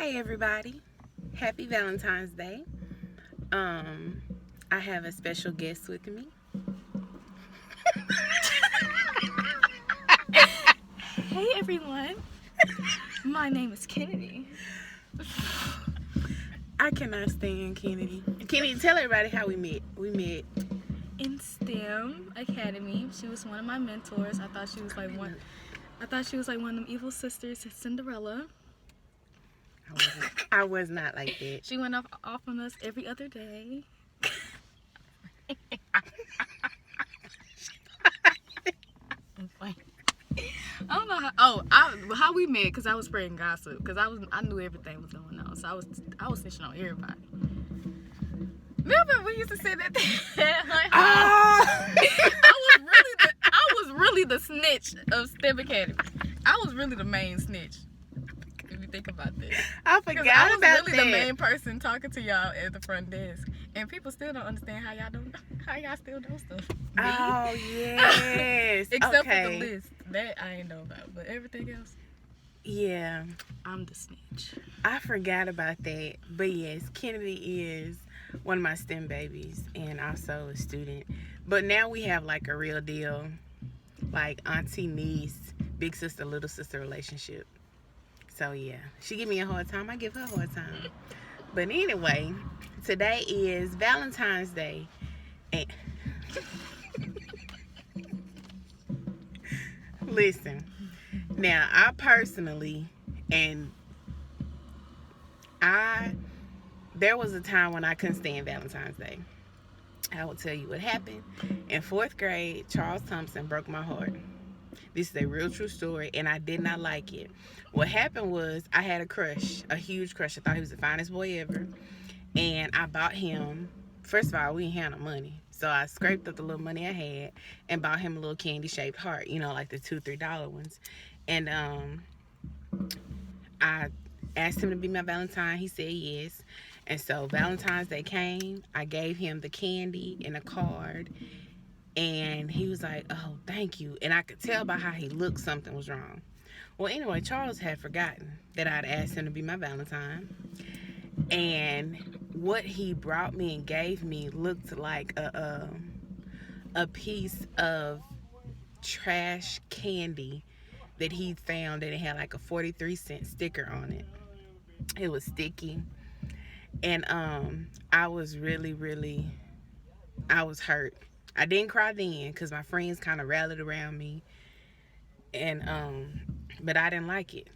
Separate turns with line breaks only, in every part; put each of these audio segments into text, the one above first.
Hey everybody, happy Valentine's Day. I have a special guest with me.
Hey everyone, my name is Kennedy.
I cannot stand Kennedy. Kennedy, tell everybody how we met.
In STEM Academy, she was one of my mentors. I thought she was like one. I thought she was like one of them evil sisters, Cinderella.
I was not like that.
She went off on us every other day. I'm fine. I don't know how we met, because I was spreading gossip, because I knew everything was going on, so I was snitching on everybody. Remember we used to sit at like, I was really the snitch of STEM Academy. I was really the main snitch. If you think about this,
I forgot about
I was
that.
really the main person talking to y'all at the front desk, and people still don't understand how y'all still know stuff.
Oh yes,
Except
okay.
for the list that I ain't know about, but everything else,
yeah,
I'm the snitch.
I forgot about that. But yes, Kennedy is one of my STEM babies and also a student. But now we have like a real deal, like auntie niece, big sister little sister relationship. So yeah, she give me a hard time, I give her a hard time. But anyway, today is Valentine's Day, and listen, now I personally, and there was a time when I couldn't stand Valentine's Day. I will tell you what happened. In 4th grade, Charles Thompson broke my heart. This is a real true story, and I did not like it. What happened was I had a crush, a huge crush. I thought he was the finest boy ever. And I bought him, first of all, we didn't have no money. So I scraped up the little money I had and bought him a little candy-shaped heart, like the $2, $3 ones. And I asked him to be my Valentine. He said yes. And so Valentine's Day came. I gave him the candy and a card. And he was like, oh, thank you. And I could tell by how he looked something was wrong. Well, anyway, Charles had forgotten that I'd asked him to be my Valentine. And what he brought me and gave me looked like a piece of trash candy that he found, and it had like a 43-cent sticker on it. It was sticky. And I was I was hurt. I didn't cry then because my friends kind of rallied around me, and but I didn't like it.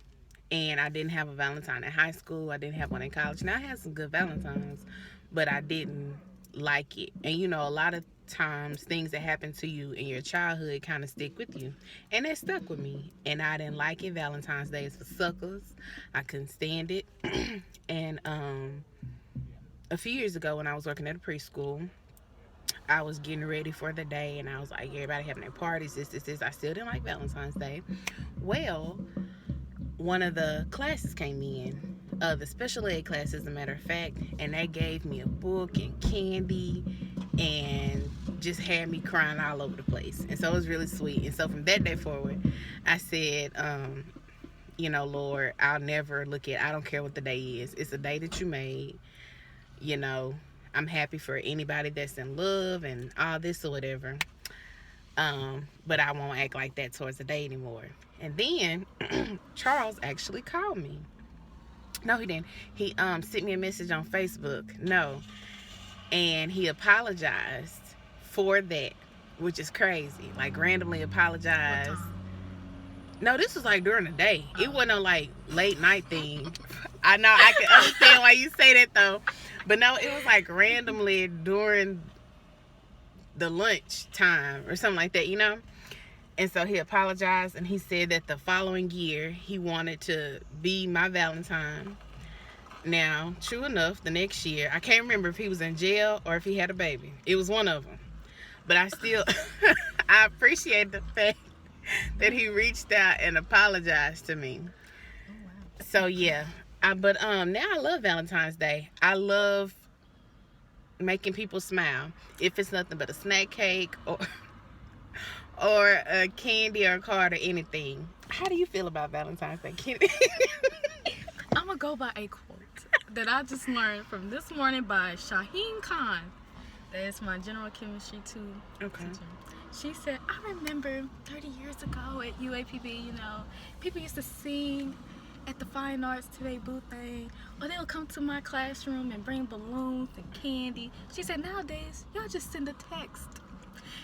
And I didn't have a Valentine in high school. I didn't have one in college. Now I had some good Valentines, but I didn't like it. And a lot of times things that happen to you in your childhood kind of stick with you, and it stuck with me. And I didn't like it. Valentine's Day is for suckers. I couldn't stand it. And a few years ago when I was working at a preschool, I was getting ready for the day, and I was like, everybody having their parties, this. I still didn't like Valentine's Day. Well, one of the classes came in, the special ed class, as a matter of fact, and they gave me a book and candy and just had me crying all over the place. And so it was really sweet. And so from that day forward, I said, Lord, I'll never I don't care what the day is. It's a day that you made. I'm happy for anybody that's in love and all this or whatever. But I won't act like that towards the day anymore. And then Charles actually called me. No, he didn't. He sent me a message on Facebook. No. And he apologized for that, which is crazy. Like, randomly apologized. No, this was like during the day. It wasn't a like late night thing. I know, I can understand why you say that though. But no, it was like randomly during the lunch time or something like that, And so he apologized, and he said that the following year he wanted to be my Valentine. Now, true enough, the next year, I can't remember if he was in jail or if he had a baby. It was one of them. But I still, I appreciate the fact that he reached out and apologized to me.
Oh, wow.
So yeah, but now I love Valentine's Day. I love making people smile. If it's nothing but a snack cake or a candy or a card or anything. How do you feel about Valentine's Day, Kennedy?
I'm a go by a quote that I just learned from this morning by Shaheen Khan. That is my general chemistry 2 teacher. She said, I remember 30 years ago at UAPB, you know, people used to sing at the fine arts today booth thing, or they'll come to my classroom and bring balloons and candy. She said, nowadays, y'all just send a text.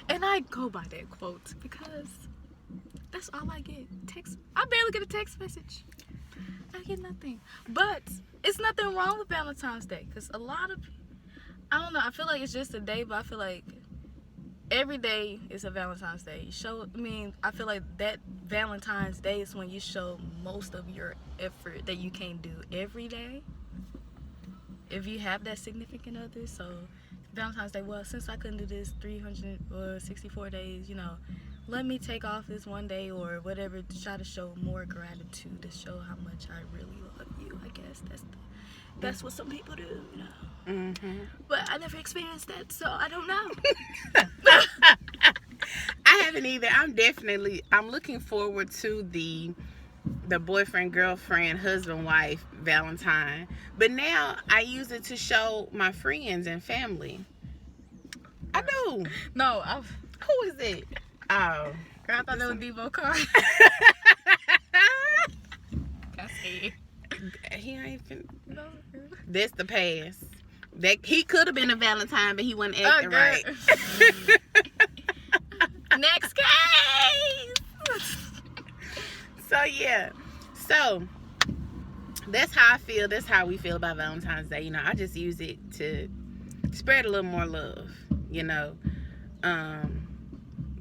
And I go by that quote because that's all I get. Text. I barely get a text message. I get nothing. But it's nothing wrong with Valentine's Day because a lot of, I don't know, I feel like it's just a day, but I feel like every day is a Valentine's Day. I feel like that Valentine's Day is when you show most of your effort that you can't do every day. If you have that significant other, so Valentine's Day, well, since I couldn't do this 364 days, you know, let me take off this one day or whatever to try to show more gratitude, to show how much I really love you. I guess that's what some people do, you know.
Mm-hmm.
But I never experienced that, so I don't know.
I haven't either. I'm looking forward to the boyfriend, girlfriend, husband, wife Valentine. But now I use it to show my friends and family. I do.
No,
Who is it? Oh.
Girl, I thought that was Devo Car. That's it.
He ain't finna. That's the past. That he could have been a Valentine, but he wasn't acting right.
Next case.
So yeah. So that's how I feel. That's how we feel about Valentine's Day. You know, I just use it to spread a little more love. You know.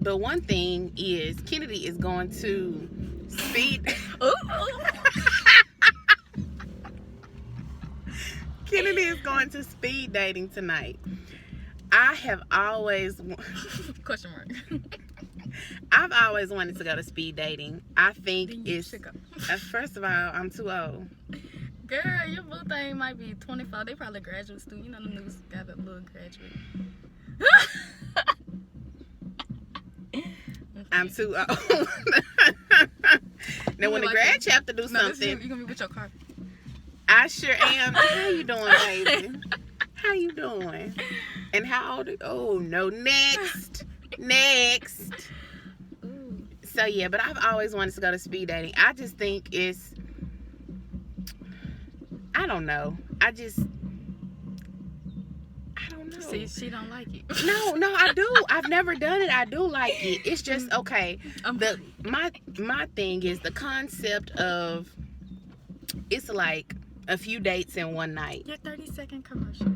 But one thing is Kennedi is going to speed. Kennedi is going to speed dating tonight. I have always
question mark.
I've always wanted to go to speed dating. I think
Then you
it's
should go.
First of all, I'm too old.
Girl, your boo thing might be 24. They probably graduate student. You know the niggas got a little graduate.
I'm too old. Now when the grad chapter do something,
you're gonna be with your car.
I sure am. How you doing, baby? How you doing? And how old? Oh no, next.
Ooh.
So yeah, but I've always wanted to go to speed dating. I just think I don't know. I don't know.
See, she don't like it.
No, I do. I've never done it. I do like it. It's just okay. My thing is the concept of it's like a few dates in one night.
Your 30-second commercial.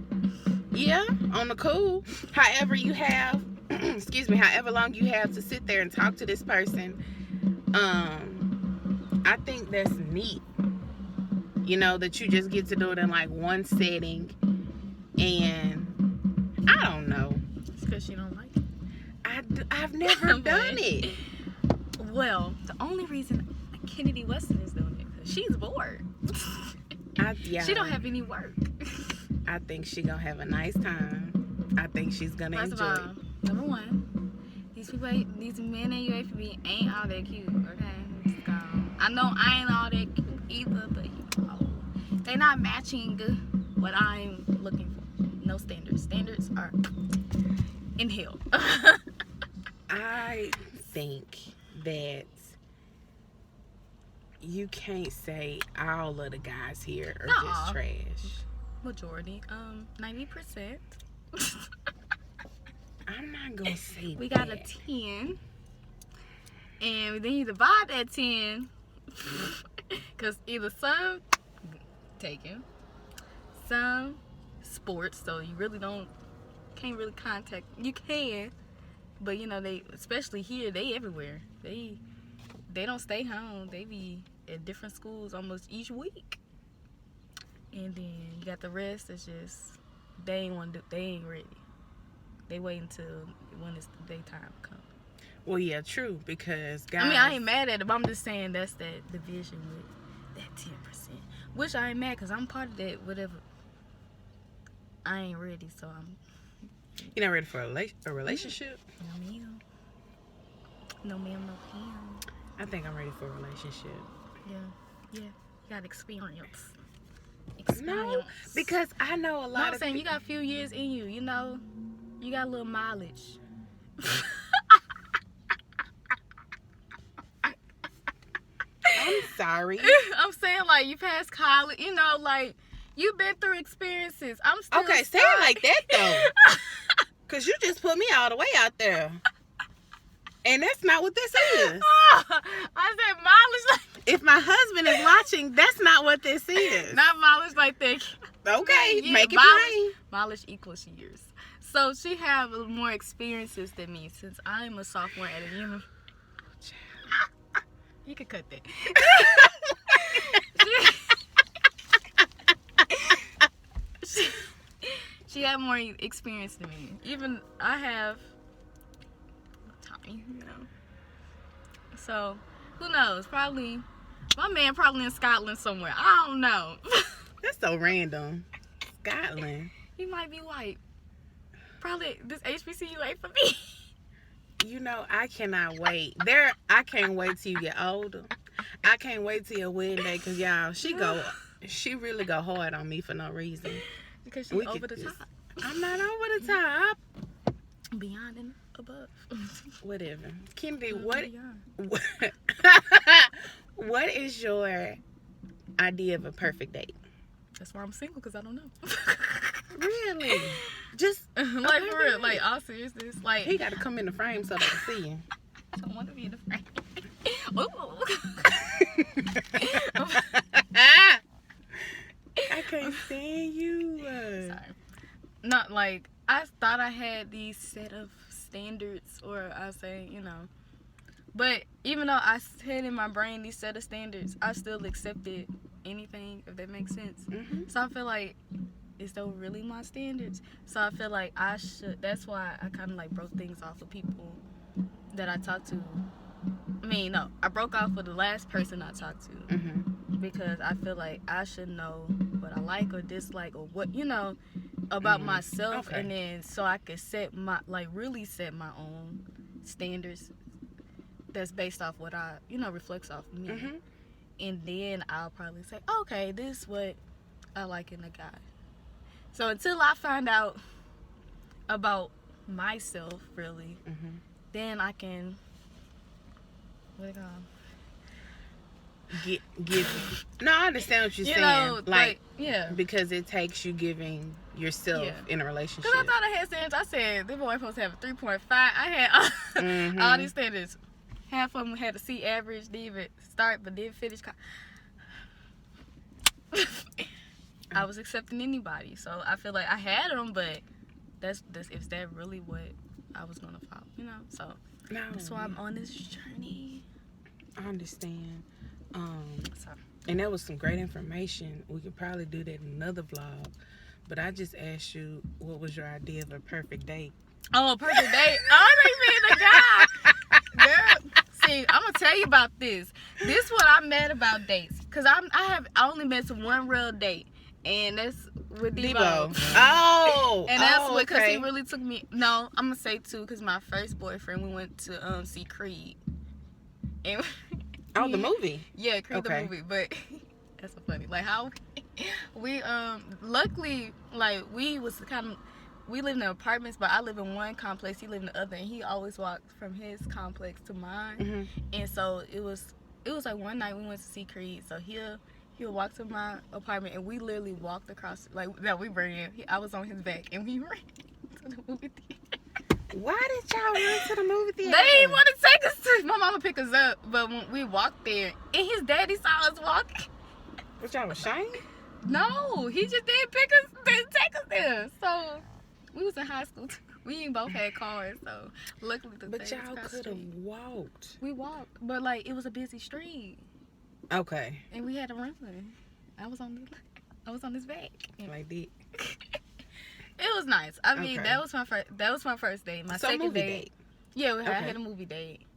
Yeah, on the cool. However you have, however long you have to sit there and talk to this person. I think that's neat. You know, that you just get to do it in like one setting. And I don't know.
It's because she don't like it.
I've never done it.
Well, the only reason Kennedi Weston is doing it because she's bored. She don't have any work.
I think she gonna have a nice time. I think she's gonna
First
enjoy
of all, number one, these men in UAPB ain't all that cute, okay? Just go. I know I ain't all that cute either, but they not matching what I'm looking for. No standards. Standards are in hell.
I think that you can't say all of the guys here are just trash.
Majority, 90%.
I'm not gonna say
We
that.
got a 10, and then you divide that 10, cause either some taken, some sports, so you really can't really contact. You can, but you know they, especially here, they everywhere. They don't stay home. They be at different schools almost each week. And then you got the rest. It's just they ain't ready. They wait until when it's the daytime come.
Well, yeah, true. Because guys,
I mean, I ain't mad at it, but I'm just saying that's that division with that 10%. Which I ain't mad because I'm part of that. Whatever. I ain't ready, so I'm.
You're not ready for a relationship?
No ma'am. No ma'am, no ma'am.
I think I'm ready for a relationship.
Yeah. You got experience.
No, because I know a
No,
lot
I'm
of
saying you got a few years in you. You know, you got a little mileage.
I'm sorry.
I'm saying like you passed college. You know, like you've been through experiences. I'm still
Okay, say
stuck.
it like that though. Because you just put me all the way out there. And that's not what this is.
I said mileage like
If my husband is watching, that's not what this is.
not mileage like that.
Okay,
Yeah,
make it
mileage,
plain.
mileage equals years. So she have more experiences than me since I'm a sophomore at a university. You could cut that. she had more experience than me. Even I have Tommy, you know. So who knows? Probably my man probably in Scotland somewhere. I don't know.
That's so random. Scotland.
He might be white. Probably this HBCU ain't for me.
You know, I cannot wait. I can't wait till you get older. I can't wait till your wedding day because y'all, she really go hard on me for no reason.
Because she's over the top.
I'm not over the top.
Beyond and above.
Whatever. Kennedy, what
Beyond.
what is your idea of a perfect date?
That's why I'm single, because I don't know.
Really? Just
like for real, like all seriousness, like
he got to come in the frame so they can see you.
I don't want to be in the frame. Ooh.
I can't stand you.
Sorry. Not like I thought I had these set of standards, or I say, you know. But even though I had in my brain these set of standards, I still accepted anything, if that makes sense.
Mm-hmm.
So I feel like it's still really my standards. So I feel like I should. That's why I kind of like broke things off with people that I talked to. I mean, no, I broke off with the last person I talked to because I feel like I should know what I like or dislike or what, you know, about myself, and then so I could set my, like, really set my own standards that's based off what I, you know, reflects off me. And then I'll probably say, okay, this is what I like in a guy. So until I find out about myself, really, then I can, what do you
give. No, I understand what you're saying.
know,
like,
yeah.
because it takes you giving yourself in a relationship.
Because I thought I had standards. I said, this boy supposed to have a 3.5. I had all these standards. Half of them had a C average, didn't even start, but didn't finish. I was accepting anybody, so I feel like I had them, but that's is that really what I was gonna follow, you know? So that's why I'm on this journey.
I understand. And that was some great information. We could probably do that in another vlog. But I just asked you, what was your idea of a perfect date?
Oh, a perfect date? Oh, they mean the guy. Girl, see, I'm gonna tell you about this. This is what I'm mad about dates, cause I only been one real date, and that's with Debo.
Oh,
and that's
okay.
because he really took me. No, I'm gonna say two, cause my first boyfriend, we went to see Creed. And
the movie.
Yeah, Creed the movie, but that's so funny. Like how we luckily, like we was kind of. We live in apartments, but I live in one complex. He lived in the other, and he always walked from his complex to mine. And so it was like one night we went to see Creed. So he'll walk to my apartment, and we literally walked across, like that we ran. I was on his back, and we ran to the movie theater.
Why did y'all run to the movie theater?
They didn't want to take us to. My mama picked us up, but when we walked there, and his daddy saw us walking.
What, y'all was shy?
No, he just didn't take us there. So. We was in high school too. We both had cars, so luckily
But y'all could have walked.
We walked, but like it was a busy street.
Okay.
And we had to run. I was on his back.
Like that.
It was nice. I mean, that was my first date. My second date. Yeah, I had a movie date.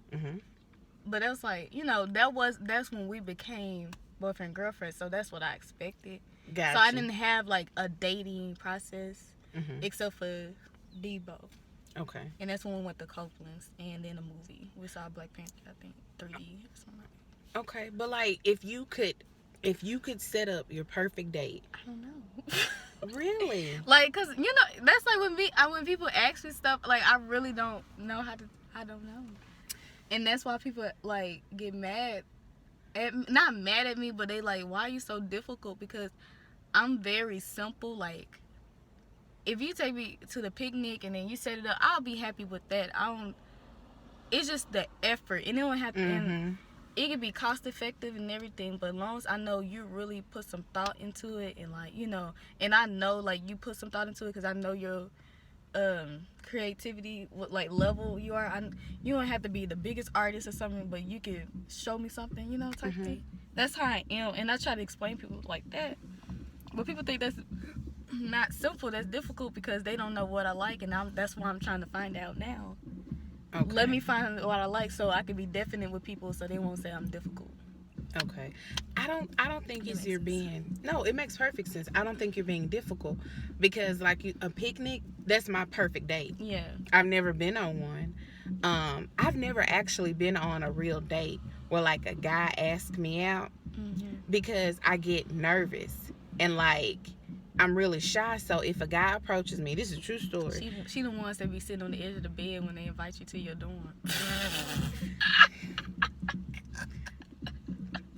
But it was like, you know, that's when we became boyfriend girlfriend. So that's what I expected.
Gotcha.
So I didn't have like a dating process. Except for Debo. Okay. And that's when we went to Copeland's and then a movie. We saw Black Panther, I think, 3D or something like that.
Okay, but like if you could If you could set up your perfect date,
I don't know.
really?
Like, cause you know, that's like when people ask me stuff, like I really don't know how to. I don't know, and that's why people like get mad not mad at me, but they like, why are you so difficult? Because I'm very simple. Like, if you take me to the picnic and then you set it up, I'll be happy with that. I don't. It's just the effort, and it don't have to. And it can be cost effective and everything, but as long as I know you really put some thought into it, and like, you know, and I know like you put some thought into it because I know your creativity, what like level you are. You don't have to be the biggest artist or something, but you can show me something, you know, type thing. That's how I am, and I try to explain to people like that. But people think that's not simple. That's difficult because they don't know what I like, and that's why I'm trying to find out now. Okay. Let me find what I like so I can be definite with people so they won't say I'm difficult.
Okay. I don't think it's you're being. No, it makes perfect sense. I don't think you're being difficult because like a picnic, that's my perfect date.
Yeah.
I've never been on one. I've never actually been on a real date where like a guy asked me out because I get nervous and like I'm really shy. So if a guy approaches me, this is a true story.
She the ones that be sitting on the edge of the bed when they invite you to your dorm.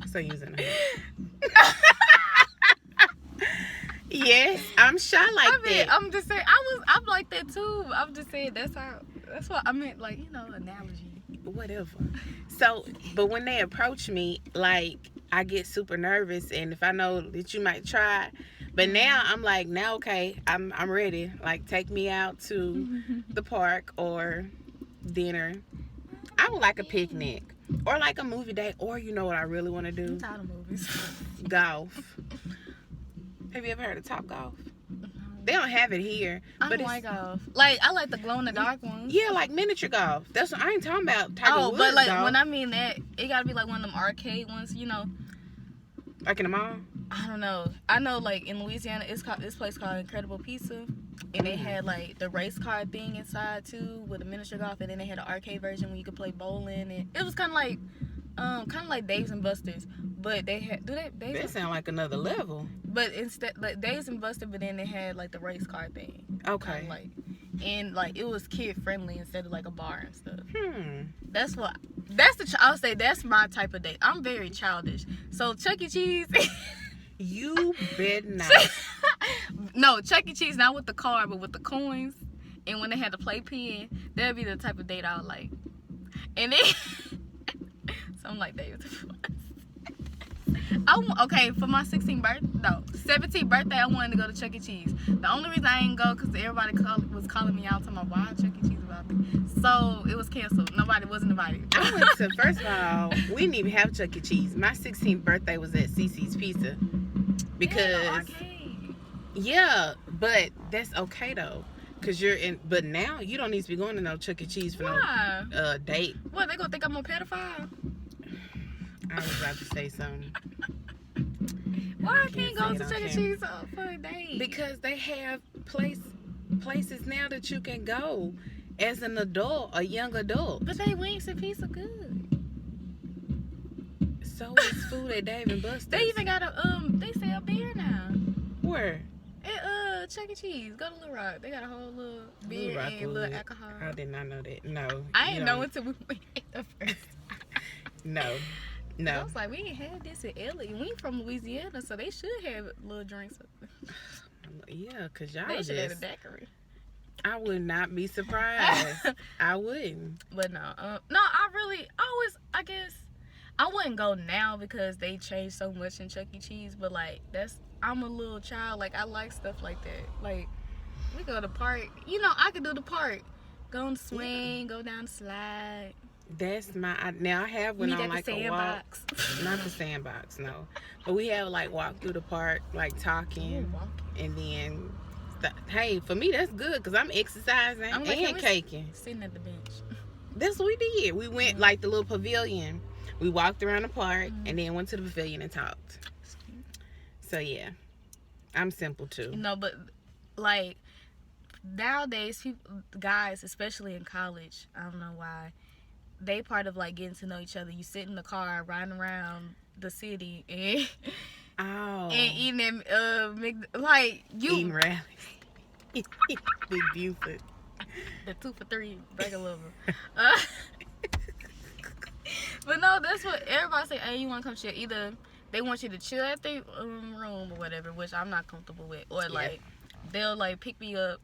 So using her. Yes, I'm shy like that.
I'm just saying I'm like that too. I'm just saying that's what I meant, like, you know, analogy.
Whatever. So, but when they approach me, like I get super nervous, and if I know that you might try, but now I'm like, now okay, I'm ready. Like take me out to the park or dinner. I would like a picnic or like a movie date, or you know what I really want to do?
I'm tired of movies.
Golf. Have you ever heard of Top Golf? They don't have it here.
I don't like golf. Like I like the glow in the dark ones.
Yeah, like miniature golf. That's what I ain't talking about. Tiger Woods
but like
golf.
when I mean that, it gotta be like one of them arcade ones, you know.
Like in the mall?
I don't know. I know like in Louisiana, it's called this place called Incredible Pizza, and they had like the race car thing inside too with a miniature golf, and then they had an arcade version where you could play bowling, and it was kind of like Dave's and Buster's, but they had
That sound like another level.
But instead like Dave's and Buster, but then they had like the race car thing.
Okay.
Like, and like it was kid friendly instead of like a bar and stuff. I would say that's my type of date. I'm very childish. So Chuck E. Cheese.
You bet not.
No, Chuck E. Cheese, not with the car, but with the coins. And when they had the playpen, that'd be the type of date I would like. And then something like that. Okay, for my 17th birthday, I wanted to go to Chuck E. Cheese. The only reason I didn't go because everybody was calling me out, talking about why Chuck E. Cheese about it. So it was canceled. Nobody wasn't invited.
I went to, first of all, we didn't even have Chuck E. Cheese. My 16th birthday was at CC's Pizza. Because, yeah, but that's okay though. Because you're in, but now you don't need to be going to no Chuck E. Cheese for no date.
What, they gonna think I'm a pedophile?
I was about to say something.
Why I can't go to Chuck E. Cheese for a date?
Because they have places now that you can go as an adult, a young adult.
But they wings and pizza good.
So is food at Dave and Buster's.
They even got they sell beer now.
Where?
At Chuck E. Cheese. Go to Little Rock. They got a whole little beer and little alcohol.
I did not know that. No.
I didn't know until we went the first.
No.
I was like, we ain't had this in LA. We ain't from Louisiana, so they should have little drinks.
Yeah, because y'all
they should have a daiquiri.
I would not be surprised. I wouldn't.
But no, I guess I wouldn't go now because they changed so much in Chuck E. Cheese. But like, I'm a little child. Like I like stuff like that. Like we go to the park. You know, I could do the park. Go on the swing. Go down the slide.
That's now I have went on like a walk. Not the sandbox, no. But we have like walked through the park, like talking, and then hey, for me that's good because I'm exercising and caking.
Sitting at the bench.
That's what we did. We went like the little pavilion. We walked around the park and then went to the pavilion and talked. So yeah, I'm simple too.
No, but like nowadays, guys, especially in college, I don't know why. They part of like getting to know each other. You sit in the car riding around the city and
Oh.
and eating them like you
Eating rallies. Big Buford.
the 2 for $3 regular. Uh, but no, that's what everybody say. Hey, you want to come chill? Either they want you to chill at their room or whatever, which I'm not comfortable with, or like they'll like pick me up.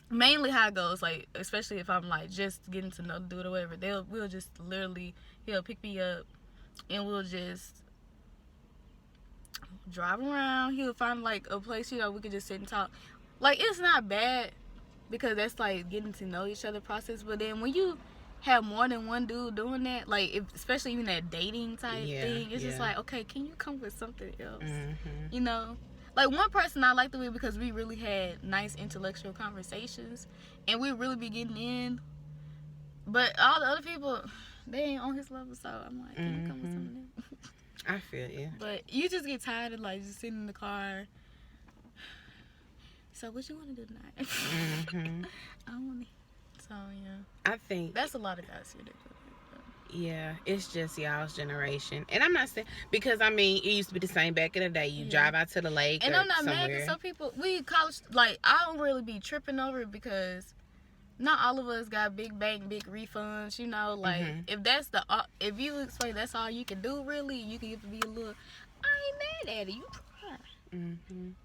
Mainly how it goes, like especially if I'm like just getting to know the dude or whatever, we'll just literally he'll pick me up and we'll just drive around. He'll find like a place, we could just sit and talk. Like it's not bad because that's like getting to know each other process. But then when you have more than one dude doing that, like especially even that dating type thing, it's just like, okay, can you come with something else? You know, like one person I liked the way because we really had nice intellectual conversations and we really be getting in. But all the other people, they ain't on his level, so I'm like, can you come with something else?
I feel you.
But you just get tired of like just sitting in the car. So what you want to do tonight? I want to. So yeah.
I think
That's a lot of guys here.
yeah, it's just y'all's generation, and I'm not saying because I mean it used to be the same back in the day. You drive out to the lake,
and
or
I'm not
somewhere.
mad because some people we college like I don't really be tripping over it because not all of us got big bank, big refunds. You know, like if that's if you explain that's all you can do, really, you can be a little. I ain't mad at it. You try.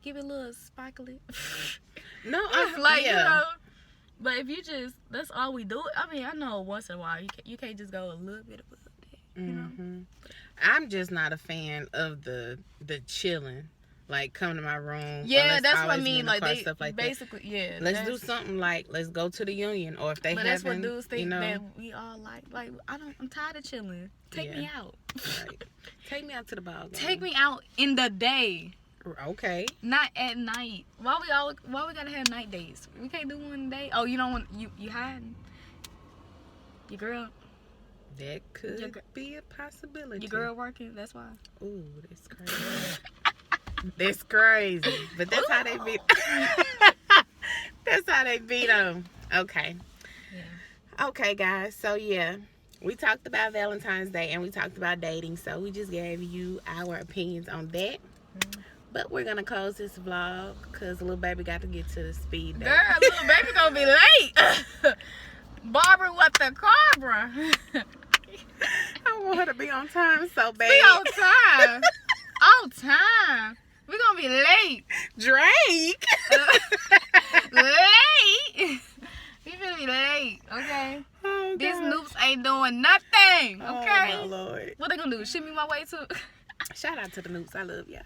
Give it a little sparkly.
No,
like you know. But if you just that's all we do. I mean, I know once in a while you can't just go a little bit above that. You know.
I'm just not a fan of the chilling. Like come to my room.
Yeah, that's what I mean. Like they
stuff like
basically,
that. Let's do something like let's go to the Union, or if they haven't,
that's what dudes think
that
we all like. Like I'm tired of chilling. Take me out.
Right. Take me out to the ball game.
Take me out in the day.
Okay.
Not at night. Why we gotta have night dates? We can't do one day. Oh, you don't want you hiding. Your girl.
That could be a possibility.
Your girl working. That's why.
Ooh, that's crazy. That's crazy. But that's how they beat. That's how they beat them. Okay. Yeah. Okay, guys. So yeah, we talked about Valentine's Day and we talked about dating. So we just gave you our opinions on that. But we're gonna close this vlog because little baby got to get to the speed date.
Girl, little baby gonna be late. Barbara, what the Cobra?
I want her to be on time so bad.
Be on time. On time. We're gonna be late.
Drake.
Late. We gonna be late, okay?
Oh,
these noobs ain't doing nothing, okay?
Oh, my Lord.
What they gonna do? Ship me my way to?
Shout out to the noobs. I love y'all.